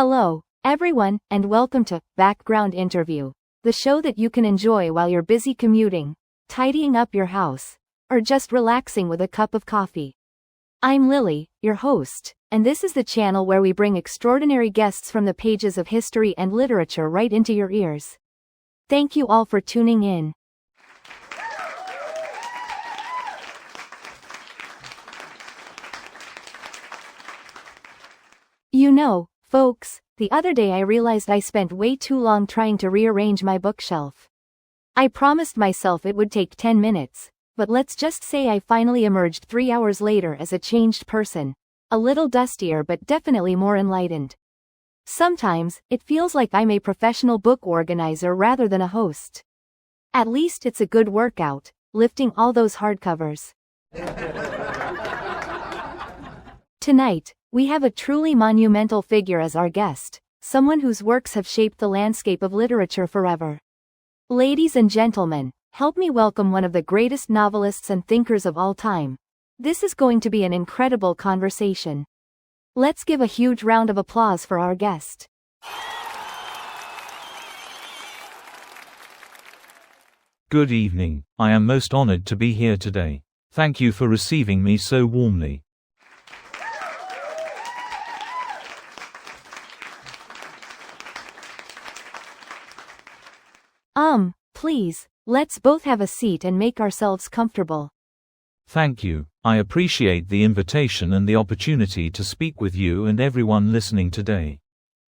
Hello, everyone, and welcome to Background Interview, the show that you can enjoy while you're busy commuting, tidying up your house, or just relaxing with a cup of coffee. I'm Lily, your host, and this is the channel where we bring extraordinary guests from the pages of history and literature right into your ears. Thank you all for tuning in. You know, folks, the other day I realized I spent way too long trying to rearrange my bookshelf. I promised myself it would take 10 minutes, but let's just say I finally emerged 3 hours later as a changed person, a little dustier but definitely more enlightened. Sometimes, it feels like I'm a professional book organizer rather than a host. At least it's a good workout, lifting all those hardcovers. Tonight, we have a truly monumental figure as our guest, someone whose works have shaped the landscape of literature forever. Ladies and gentlemen, help me welcome one of the greatest novelists and thinkers of all time. This is going to be an incredible conversation. Let's give a huge round of applause for our guest. Good evening. I am most honored to be here today. Thank you for receiving me so warmly. Please, let's both have a seat and make ourselves comfortable. Thank you. I appreciate the invitation and the opportunity to speak with you and everyone listening today.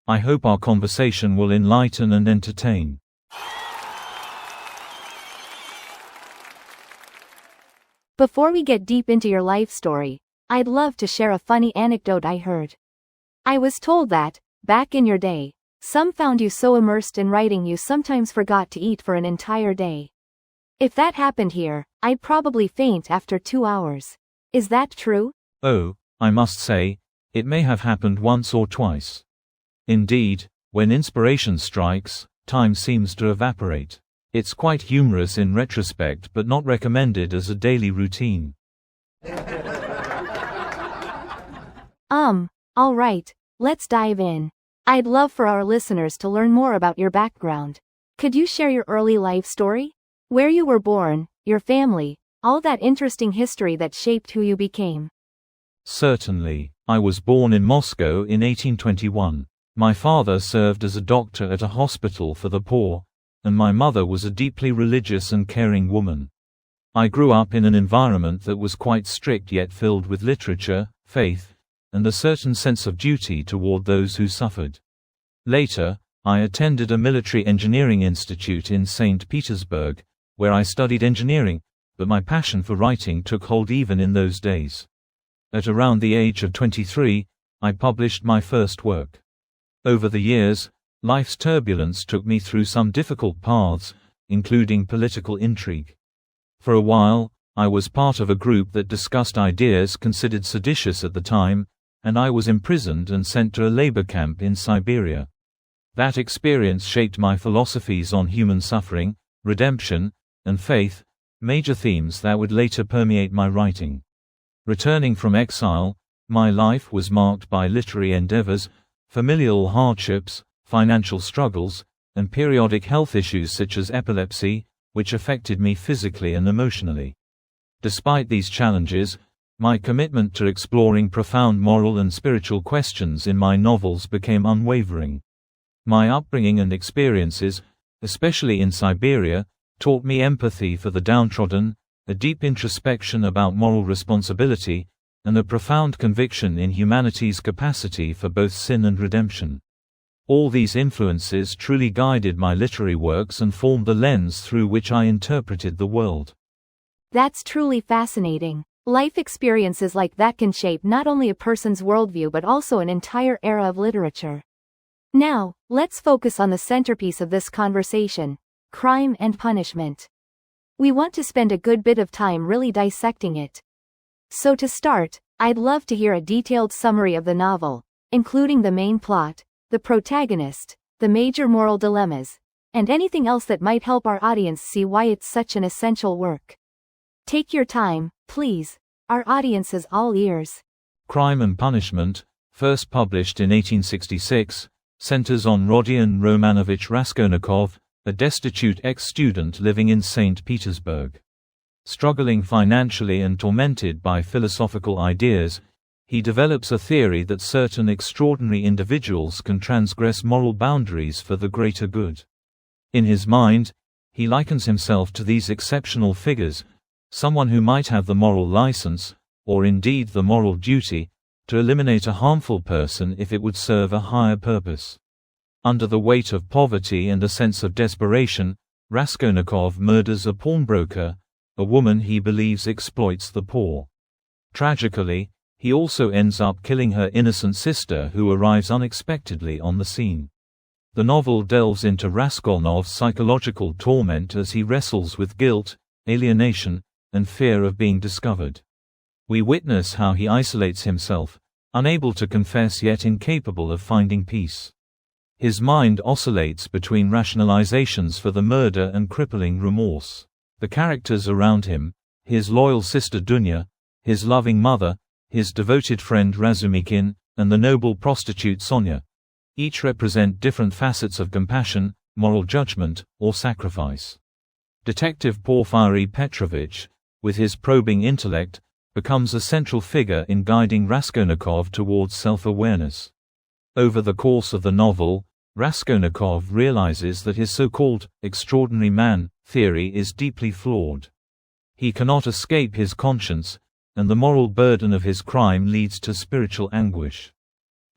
I hope our conversation will enlighten and entertain. Before we get deep into your life story, I'd love to share a funny anecdote I heard. I was told that, back in your day, some found you so immersed in writing you sometimes forgot to eat for an entire day. If that happened here, I'd probably faint after 2 hours. Is that true? Oh, I must say, it may have happened once or twice. Indeed, when inspiration strikes, time seems to evaporate. It's quite humorous in retrospect but not recommended as a daily routine. Alright, let's dive in. I'd love for our listeners to learn more about your background. Could you share your early life story? Where you were born, your family, all that interesting history that shaped who you became. Certainly. I was born in Moscow in 1821. My father served as a doctor at a hospital for the poor, and my mother was a deeply religious and caring woman. I grew up in an environment that was quite strict yet filled with literature, faith, and a certain sense of duty toward those who suffered. Later, I attended a military engineering institute in St. Petersburg, where I studied engineering, but my passion for writing took hold even in those days. At around the age of 23, I published my first work. Over the years, life's turbulence took me through some difficult paths, including political intrigue. For a while, I was part of a group that discussed ideas considered seditious at the time, and I was imprisoned and sent to a labor camp in Siberia. That experience shaped my philosophies on human suffering, redemption, and faith, major themes that would later permeate my writing. Returning from exile, my life was marked by literary endeavors, familial hardships, financial struggles, and periodic health issues such as epilepsy, which affected me physically and emotionally. Despite these challenges, my commitment to exploring profound moral and spiritual questions in my novels became unwavering. My upbringing and experiences, especially in Siberia, taught me empathy for the downtrodden, a deep introspection about moral responsibility, and a profound conviction in humanity's capacity for both sin and redemption. All these influences truly guided my literary works and formed the lens through which I interpreted the world. That's truly fascinating. Life experiences like that can shape not only a person's worldview but also an entire era of literature. Now, let's focus on the centerpiece of this conversation, crime and punishment. We want to spend a good bit of time really dissecting it. So to start, I'd love to hear a detailed summary of the novel, including the main plot, the protagonist, the major moral dilemmas, and anything else that might help our audience see why it's such an essential work. Take your time, please. Our audience is all ears. Crime and Punishment, first published in 1866, centers on Rodion Romanovich Raskolnikov, a destitute ex-student living in St. Petersburg. Struggling financially and tormented by philosophical ideas, he develops a theory that certain extraordinary individuals can transgress moral boundaries for the greater good. In his mind, he likens himself to these exceptional figures, someone who might have the moral license, or indeed the moral duty, to eliminate a harmful person if it would serve a higher purpose. Under the weight of poverty and a sense of desperation, Raskolnikov murders a pawnbroker, a woman he believes exploits the poor. Tragically, he also ends up killing her innocent sister who arrives unexpectedly on the scene. The novel delves into Raskolnikov's psychological torment as he wrestles with guilt, alienation, and fear of being discovered. We witness how he isolates himself, unable to confess yet incapable of finding peace. His mind oscillates between rationalizations for the murder and crippling remorse. The characters around him, his loyal sister Dunya, his loving mother, his devoted friend Razumikin, and the noble prostitute Sonya, each represent different facets of compassion, moral judgment, or sacrifice. Detective Porfiry Petrovich, with his probing intellect, becomes a central figure in guiding Raskolnikov towards self-awareness. Over the course of the novel, Raskolnikov realizes that his so-called extraordinary man theory is deeply flawed. He cannot escape his conscience, and the moral burden of his crime leads to spiritual anguish.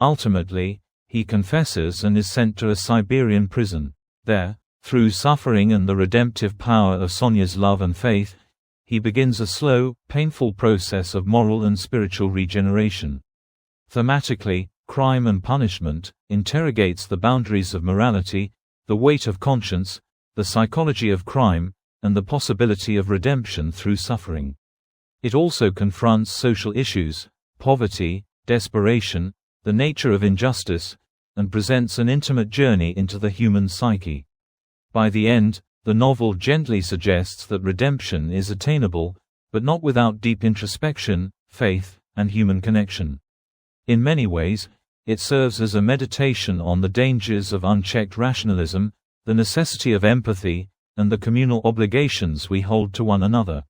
Ultimately, he confesses and is sent to a Siberian prison. There, through suffering and the redemptive power of Sonya's love and faith, he begins a slow, painful process of moral and spiritual regeneration. Thematically, Crime and Punishment interrogates the boundaries of morality, the weight of conscience, the psychology of crime, and the possibility of redemption through suffering. It also confronts social issues, poverty, desperation, the nature of injustice, and presents an intimate journey into the human psyche. By the end, the novel gently suggests that redemption is attainable, but not without deep introspection, faith, and human connection. In many ways, it serves as a meditation on the dangers of unchecked rationalism, the necessity of empathy, and the communal obligations we hold to one another.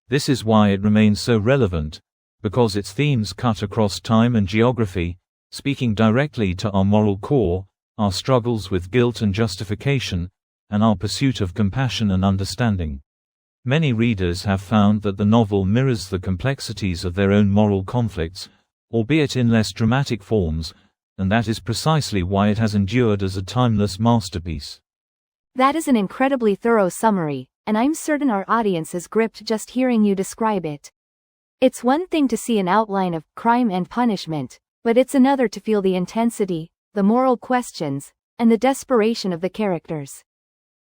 This is why it remains so relevant, because its themes cut across time and geography, speaking directly to our moral core, our struggles with guilt and justification, and our pursuit of compassion and understanding. Many readers have found that the novel mirrors the complexities of their own moral conflicts, albeit in less dramatic forms, and that is precisely why it has endured as a timeless masterpiece. That is an incredibly thorough summary, and I'm certain our audience is gripped just hearing you describe it. It's one thing to see an outline of Crime and Punishment, but it's another to feel the intensity, the moral questions, and the desperation of the characters.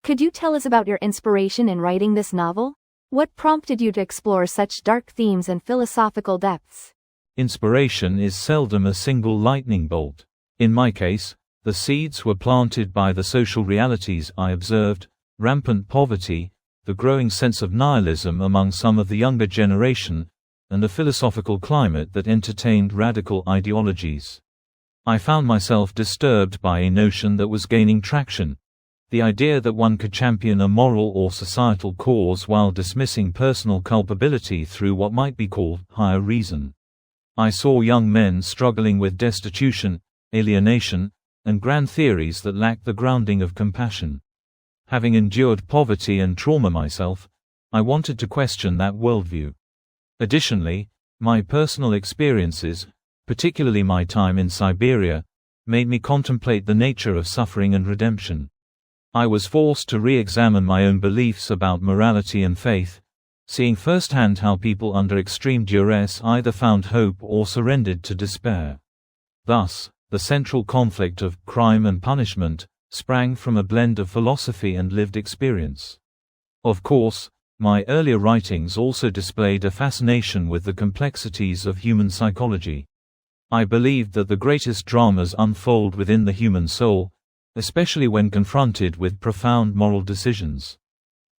Could you tell us about your inspiration in writing this novel? What prompted you to explore such dark themes and philosophical depths? Inspiration is seldom a single lightning bolt. In my case, the seeds were planted by the social realities I observed: rampant poverty, the growing sense of nihilism among some of the younger generation, and a philosophical climate that entertained radical ideologies. I found myself disturbed by a notion that was gaining traction: the idea that one could champion a moral or societal cause while dismissing personal culpability through what might be called higher reason. I saw young men struggling with destitution, alienation, and grand theories that lacked the grounding of compassion. Having endured poverty and trauma myself, I wanted to question that worldview. Additionally, my personal experiences, particularly my time in Siberia, made me contemplate the nature of suffering and redemption. I was forced to re-examine my own beliefs about morality and faith, seeing firsthand how people under extreme duress either found hope or surrendered to despair. Thus, the central conflict of Crime and Punishment sprang from a blend of philosophy and lived experience. Of course, my earlier writings also displayed a fascination with the complexities of human psychology. I believed that the greatest dramas unfold within the human soul, especially when confronted with profound moral decisions.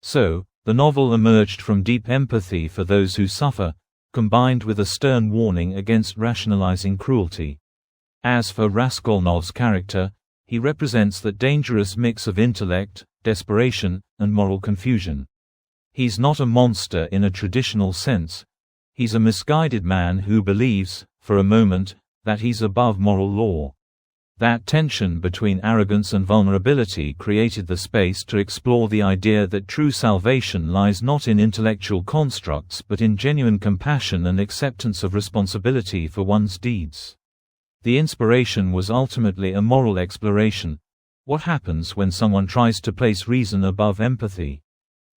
So, the novel emerged from deep empathy for those who suffer, combined with a stern warning against rationalizing cruelty. As for Raskolnikov's character, He represents that dangerous mix of intellect, desperation, and moral confusion. He's not a monster in a traditional sense. He's a misguided man who believes, for a moment, that he's above moral law. That tension between arrogance and vulnerability created the space to explore the idea that true salvation lies not in intellectual constructs but in genuine compassion and acceptance of responsibility for one's deeds. The inspiration was ultimately a moral exploration. What happens when someone tries to place reason above empathy?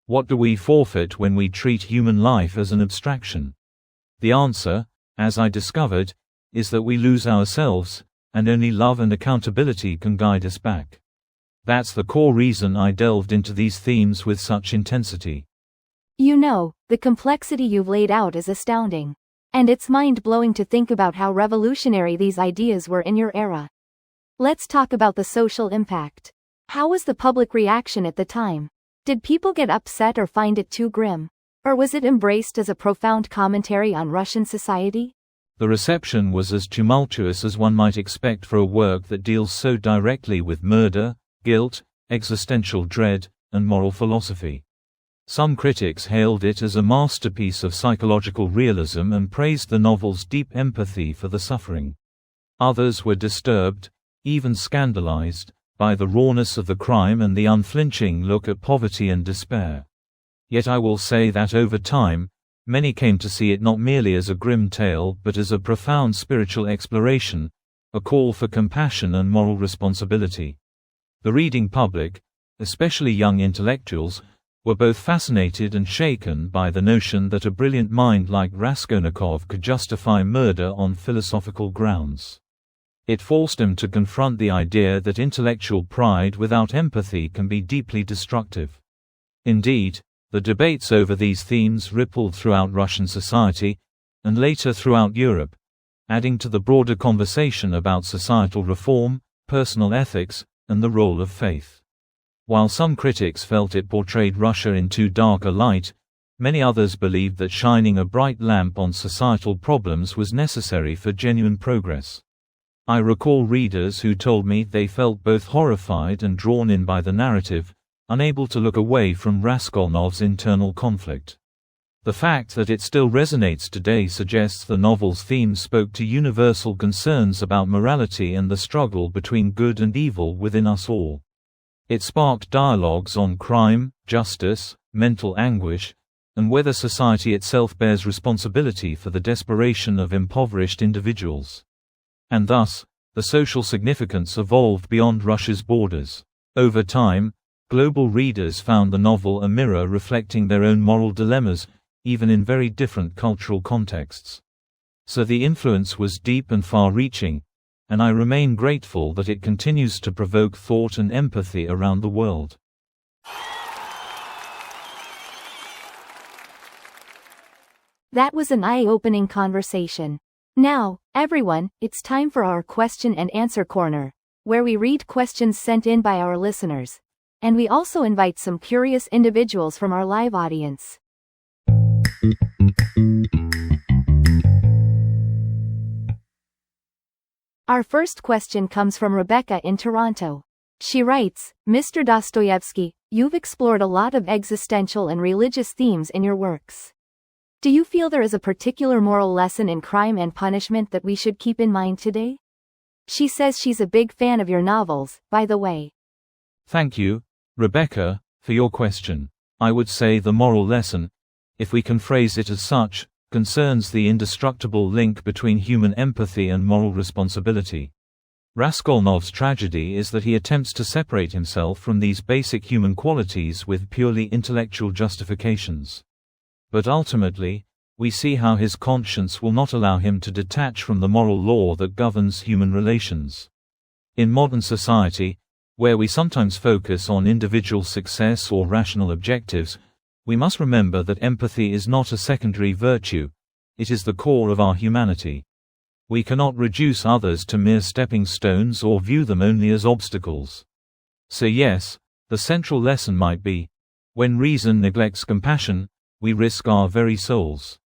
What do we forfeit when we treat human life as an abstraction? The answer, as I discovered, is that we lose ourselves, and only love and accountability can guide us back. That's the core reason I delved into these themes with such intensity. You know, the complexity you've laid out is astounding. And it's mind-blowing to think about how revolutionary these ideas were in your era. Let's talk about the social impact. How was the public reaction at the time? Did people get upset or find it too grim? Or was it embraced as a profound commentary on Russian society? The reception was as tumultuous as one might expect for a work that deals so directly with murder, guilt, existential dread, and moral philosophy. Some critics hailed it as a masterpiece of psychological realism and praised the novel's deep empathy for the suffering. Others were disturbed, even scandalized, by the rawness of the crime and the unflinching look at poverty and despair. Yet I will say that over time, many came to see it not merely as a grim tale but as a profound spiritual exploration, a call for compassion and moral responsibility. The reading public, especially young intellectuals, were both fascinated and shaken by the notion that a brilliant mind like Raskolnikov could justify murder on philosophical grounds. It forced them to confront the idea that intellectual pride without empathy can be deeply destructive. Indeed, the debates over these themes rippled throughout Russian society, and later throughout Europe, adding to the broader conversation about societal reform, personal ethics, and the role of faith. While some critics felt it portrayed Russia in too dark a light, many others believed that shining a bright lamp on societal problems was necessary for genuine progress. I recall readers who told me they felt both horrified and drawn in by the narrative, unable to look away from Raskolnikov's internal conflict. The fact that it still resonates today suggests the novel's themes spoke to universal concerns about morality and the struggle between good and evil within us all. It sparked dialogues on crime, justice, mental anguish, and whether society itself bears responsibility for the desperation of impoverished individuals. And thus, the social significance evolved beyond Russia's borders. Over time, global readers found the novel a mirror reflecting their own moral dilemmas, even in very different cultural contexts. So the influence was deep and far-reaching, and I remain grateful that it continues to provoke thought and empathy around the world. That was an eye-opening conversation. Now, everyone, it's time for our question and answer corner, where we read questions sent in by our listeners. And we also invite some curious individuals from our live audience. Our first question comes from Rebecca in Toronto. She writes, Mr. Dostoyevsky, you've explored a lot of existential and religious themes in your works. Do you feel there is a particular moral lesson in crime and punishment that we should keep in mind today? She says she's a big fan of your novels, by the way. Thank you, Rebecca, for your question. I would say the moral lesson, if we can phrase it as such, concerns the indestructible link between human empathy and moral responsibility. Raskolnikov's tragedy is that he attempts to separate himself from these basic human qualities with purely intellectual justifications. But ultimately, we see how his conscience will not allow him to detach from the moral law that governs human relations. In modern society, where we sometimes focus on individual success or rational objectives, we must remember that empathy is not a secondary virtue, it is the core of our humanity. We cannot reduce others to mere stepping stones or view them only as obstacles. So yes, the central lesson might be, when reason neglects compassion, we risk our very souls.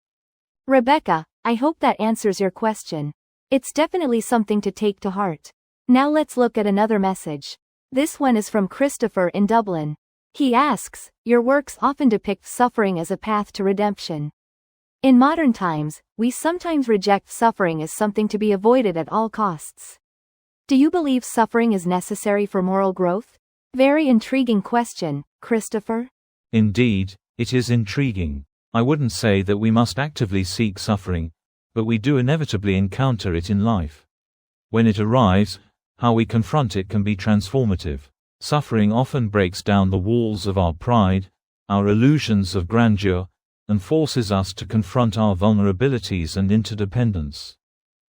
Rebecca, I hope that answers your question. It's definitely something to take to heart. Now let's look at another message. This one is from Christopher in Dublin. He asks, your works often depict suffering as a path to redemption. In modern times, we sometimes reject suffering as something to be avoided at all costs. Do you believe suffering is necessary for moral growth? Very intriguing question, Christopher. Indeed, it is intriguing. I wouldn't say that we must actively seek suffering, but we do inevitably encounter it in life. When it arrives, how we confront it can be transformative. Suffering often breaks down the walls of our pride, our illusions of grandeur, and forces us to confront our vulnerabilities and interdependence.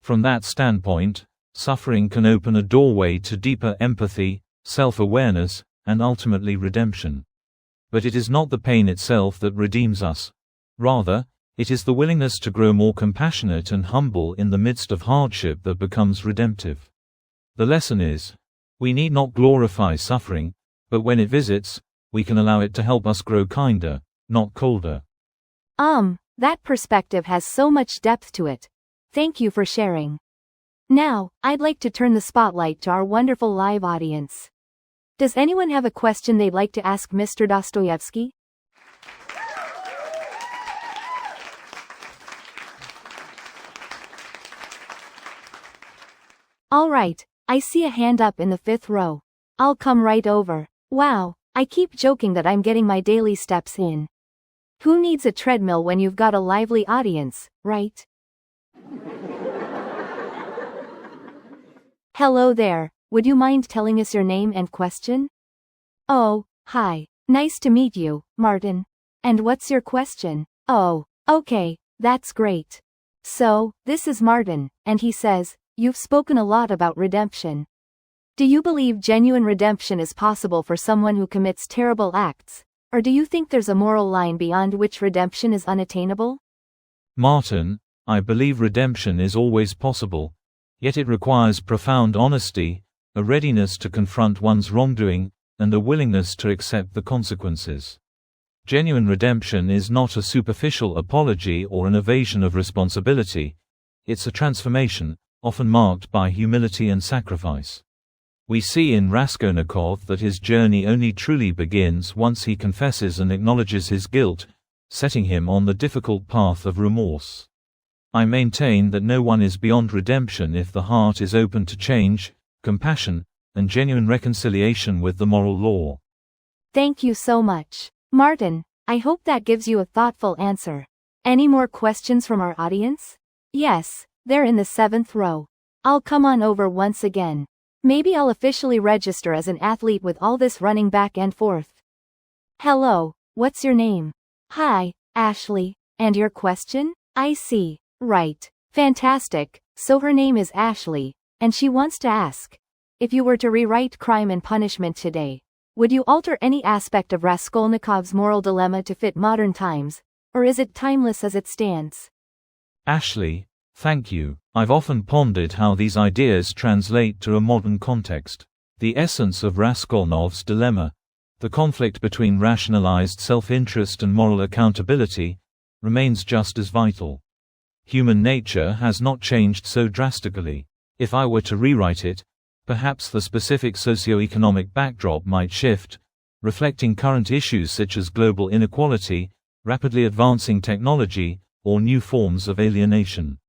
From that standpoint, suffering can open a doorway to deeper empathy, self-awareness, and ultimately redemption. But it is not the pain itself that redeems us. Rather, it is the willingness to grow more compassionate and humble in the midst of hardship that becomes redemptive. The lesson is, we need not glorify suffering, but when it visits, we can allow it to help us grow kinder, not colder. That perspective has so much depth to it. Thank you for sharing. Now, I'd like to turn the spotlight to our wonderful live audience. Does anyone have a question they'd like to ask Mr. Dostoyevsky? All right, I see a hand up in the 5th row. I'll come right over. Wow, I keep joking that I'm getting my daily steps in. Who needs a treadmill when you've got a lively audience, right? Hello there, would you mind telling us your name and question? Oh, hi. Nice to meet you, Martin. And what's your question? Oh, okay, that's great. So, this is Martin, and he says, you've spoken a lot about redemption. Do you believe genuine redemption is possible for someone who commits terrible acts, or do you think there's a moral line beyond which redemption is unattainable? Martin, I believe redemption is always possible, yet it requires profound honesty, a readiness to confront one's wrongdoing, and a willingness to accept the consequences. Genuine redemption is not a superficial apology or an evasion of responsibility. It's a transformation, often marked by humility and sacrifice. We see in Raskolnikov that his journey only truly begins once he confesses and acknowledges his guilt, setting him on the difficult path of remorse. I maintain that no one is beyond redemption if the heart is open to change, compassion, and genuine reconciliation with the moral law. Thank you so much, Martin. I hope that gives you a thoughtful answer. Any more questions from our audience? Yes, they're in the 7th row. I'll come on over once again. Maybe I'll officially register as an athlete with all this running back and forth. Hello, what's your name? Hi, Ashley. And your question? I see. Right. Fantastic. So her name is Ashley, and she wants to ask, if you were to rewrite Crime and Punishment today, would you alter any aspect of Raskolnikov's moral dilemma to fit modern times, or is it timeless as it stands? Ashley, thank you. I've often pondered how these ideas translate to a modern context. The essence of Raskolnikov's dilemma, the conflict between rationalized self-interest and moral accountability, remains just as vital. Human nature has not changed so drastically. If I were to rewrite it, perhaps the specific socio-economic backdrop might shift, reflecting current issues such as global inequality, rapidly advancing technology, or new forms of alienation.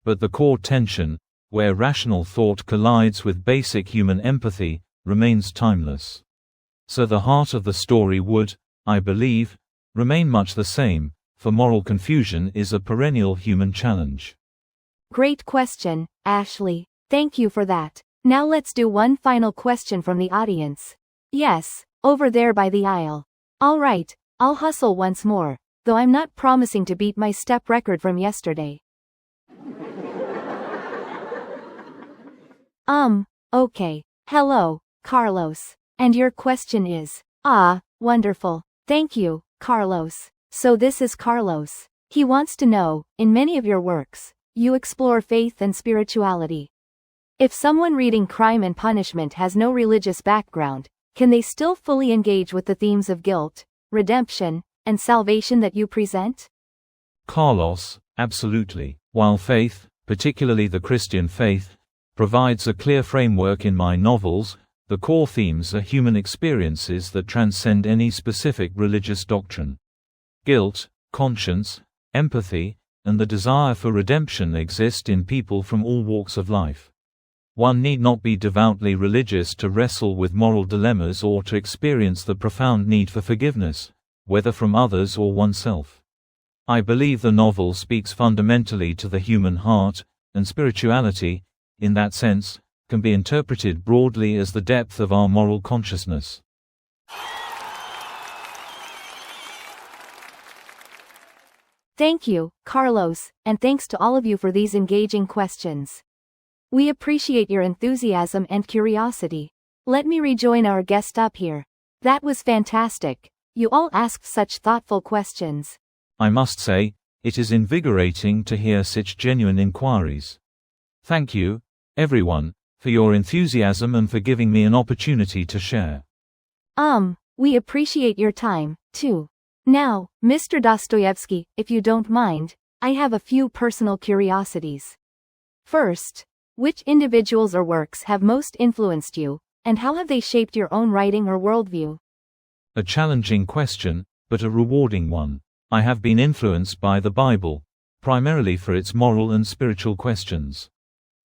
But the core tension, where rational thought collides with basic human empathy, remains timeless. So the heart of the story would, I believe, remain much the same, for moral confusion is a perennial human challenge. Great question, Ashley. Thank you for that. Now let's do one final question from the audience. Yes, over there by the aisle. All right, I'll hustle once more, though I'm not promising to beat my step record from yesterday. Okay. Hello, Carlos. And your question is, wonderful. Thank you, Carlos. So this is Carlos. He wants to know, in many of your works, you explore faith and spirituality. If someone reading Crime and Punishment has no religious background, can they still fully engage with the themes of guilt, redemption, and salvation that you present? Carlos, absolutely. While faith, particularly the Christian faith, provides a clear framework in my novels. The core themes are human experiences that transcend any specific religious doctrine. Guilt, conscience, empathy, and the desire for redemption exist in people from all walks of life. One need not be devoutly religious to wrestle with moral dilemmas or to experience the profound need for forgiveness, whether from others or oneself. I believe the novel speaks fundamentally to the human heart, and spirituality, in that sense, can be interpreted broadly as the depth of our moral consciousness. Thank you, Carlos, and thanks to all of you for these engaging questions. We appreciate your enthusiasm and curiosity. Let me rejoin our guest up here. That was fantastic. You all asked such thoughtful questions. I must say, it is invigorating to hear such genuine inquiries. Thank you, everyone, for your enthusiasm and for giving me an opportunity to share. We appreciate your time, too. Now, Mr. Dostoyevsky, if you don't mind, I have a few personal curiosities. First, which individuals or works have most influenced you, and how have they shaped your own writing or worldview? A challenging question, but a rewarding one. I have been influenced by the Bible, primarily for its moral and spiritual questions.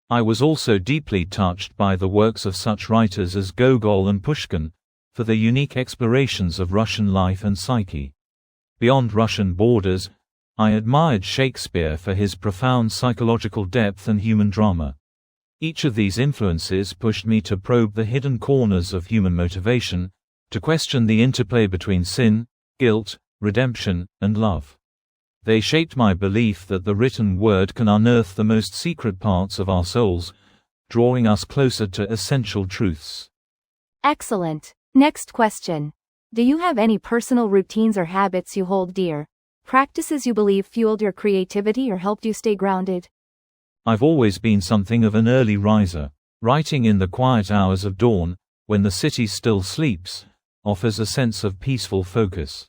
I was also deeply touched by the works of such writers as Gogol and Pushkin, for their unique explorations of Russian life and psyche. Beyond Russian borders, I admired Shakespeare for his profound psychological depth and human drama. Each of these influences pushed me to probe the hidden corners of human motivation, to question the interplay between sin, guilt, redemption, and love. They shaped my belief that the written word can unearth the most secret parts of our souls, drawing us closer to essential truths. Excellent. Next question. Do you have any personal routines or habits you hold dear? Practices you believe fueled your creativity or helped you stay grounded? I've always been something of an early riser. Writing in the quiet hours of dawn, when the city still sleeps, offers a sense of peaceful focus.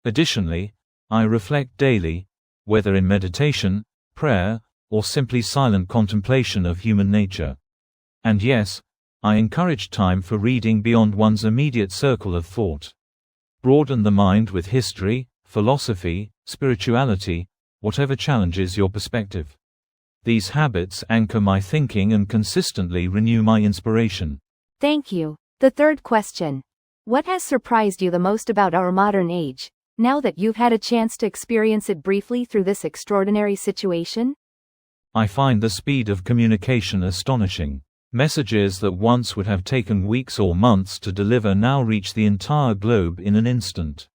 Additionally, I reflect daily, whether in meditation, prayer, or simply silent contemplation of human nature. And yes, I encourage time for reading beyond one's immediate circle of thought. Broaden the mind with history, philosophy, spirituality, whatever challenges your perspective. These habits anchor my thinking and consistently renew my inspiration. Thank you. The third question. What has surprised you the most about our modern age, now that you've had a chance to experience it briefly through this extraordinary situation? I find the speed of communication astonishing. Messages that once would have taken weeks or months to deliver now reach the entire globe in an instant.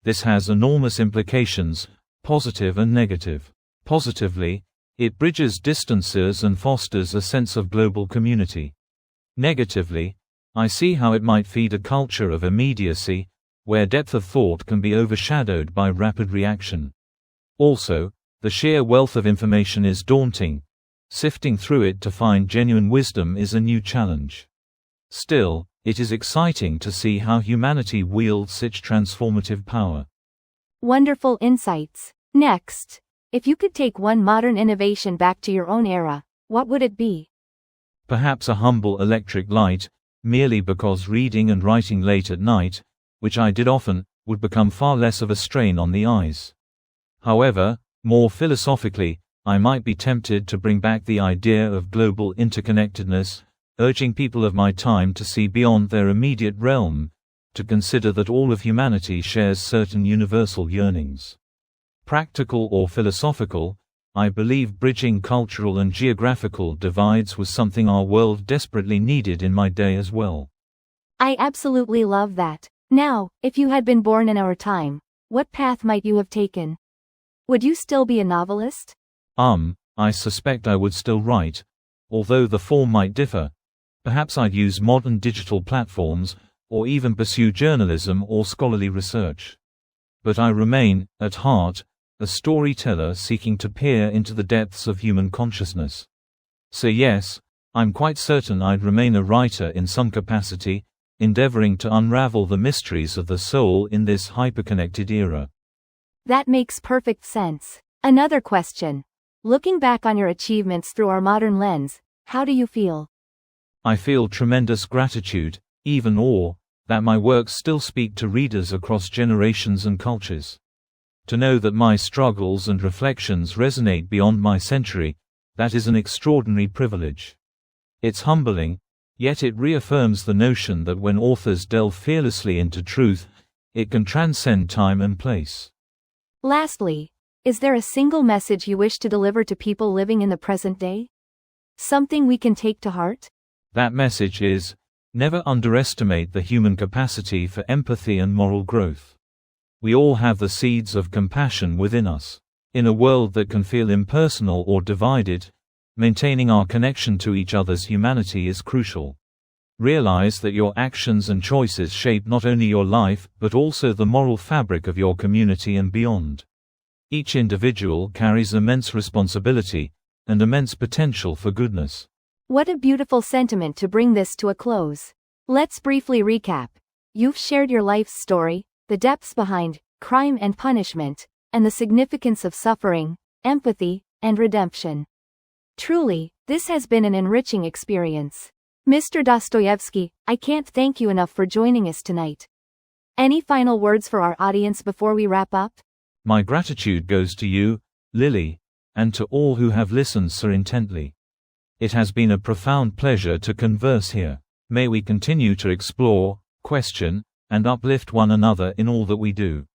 This has enormous implications, positive and negative. Positively, it bridges distances and fosters a sense of global community. Negatively, I see how it might feed a culture of immediacy, where depth of thought can be overshadowed by rapid reaction. Also, the sheer wealth of information is daunting. Sifting through it to find genuine wisdom is a new challenge. Still, it is exciting to see how humanity wields such transformative power. Wonderful insights. Next, if you could take one modern innovation back to your own era, what would it be? Perhaps a humble electric light, merely because reading and writing late at night, which I did often, would become far less of a strain on the eyes. However, more philosophically, I might be tempted to bring back the idea of global interconnectedness, urging people of my time to see beyond their immediate realm, to consider that all of humanity shares certain universal yearnings. Practical or philosophical, I believe bridging cultural and geographical divides was something our world desperately needed in my day as well. I absolutely love that. Now, if you had been born in our time, what path might you have taken? Would you still be a novelist? I suspect I would still write, although the form might differ. Perhaps I'd use modern digital platforms, or even pursue journalism or scholarly research. But I remain, at heart, a storyteller seeking to peer into the depths of human consciousness. So yes, I'm quite certain I'd remain a writer in some capacity, endeavoring to unravel the mysteries of the soul in this hyperconnected era. That makes perfect sense. Another question. Looking back on your achievements through our modern lens, How do you feel? I feel tremendous gratitude, even awe, that my works still speak to readers across generations and cultures. To know that my struggles and reflections resonate beyond my century, that is an extraordinary privilege. It's humbling, yet it reaffirms the notion that when authors delve fearlessly into truth, it can transcend time and place. Lastly, is there a single message you wish to deliver to people living in the present day? Something we can take to heart? That message is, never underestimate the human capacity for empathy and moral growth. We all have the seeds of compassion within us. In a world that can feel impersonal or divided, maintaining our connection to each other's humanity is crucial. Realize that your actions and choices shape not only your life, but also the moral fabric of your community and beyond. Each individual carries immense responsibility and immense potential for goodness. What a beautiful sentiment to bring this to a close. Let's briefly recap. You've shared your life's story, the depths behind crime and punishment, and the significance of suffering, empathy, and redemption. Truly, this has been an enriching experience. Mr. Dostoyevsky, I can't thank you enough for joining us tonight. Any final words for our audience before we wrap up? My gratitude goes to you, Lily, and to all who have listened so intently. It has been a profound pleasure to converse here. May we continue to explore, question, and uplift one another in all that we do.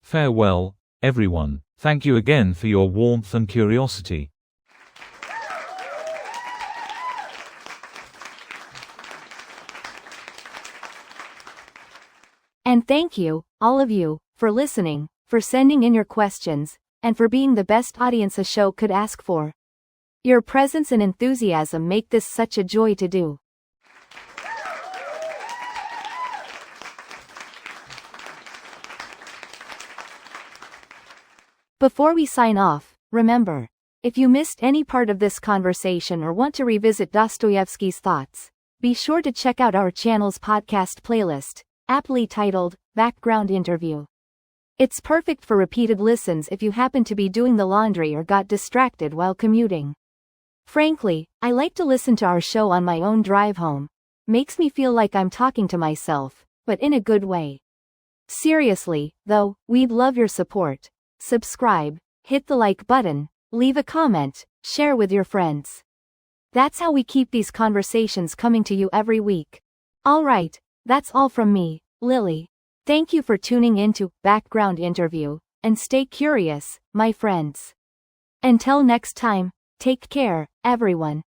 Farewell, everyone. Thank you again for your warmth and curiosity. And thank you, all of you, for listening, for sending in your questions, and for being the best audience a show could ask for. Your presence and enthusiasm make this such a joy to do. Before we sign off, remember, if you missed any part of this conversation or want to revisit Dostoyevsky's thoughts, be sure to check out our channel's podcast playlist, aptly titled, Background Interview. It's perfect for repeated listens if you happen to be doing the laundry or got distracted while commuting. Frankly, I like to listen to our show on my own drive home. Makes me feel like I'm talking to myself, but in a good way. Seriously, though, we'd love your support. Subscribe, hit the like button, leave a comment, share with your friends. That's how we keep these conversations coming to you every week. Alright, that's all from me, Lily. Thank you for tuning in to Background Interview, and stay curious, my friends. Until next time, take care, everyone.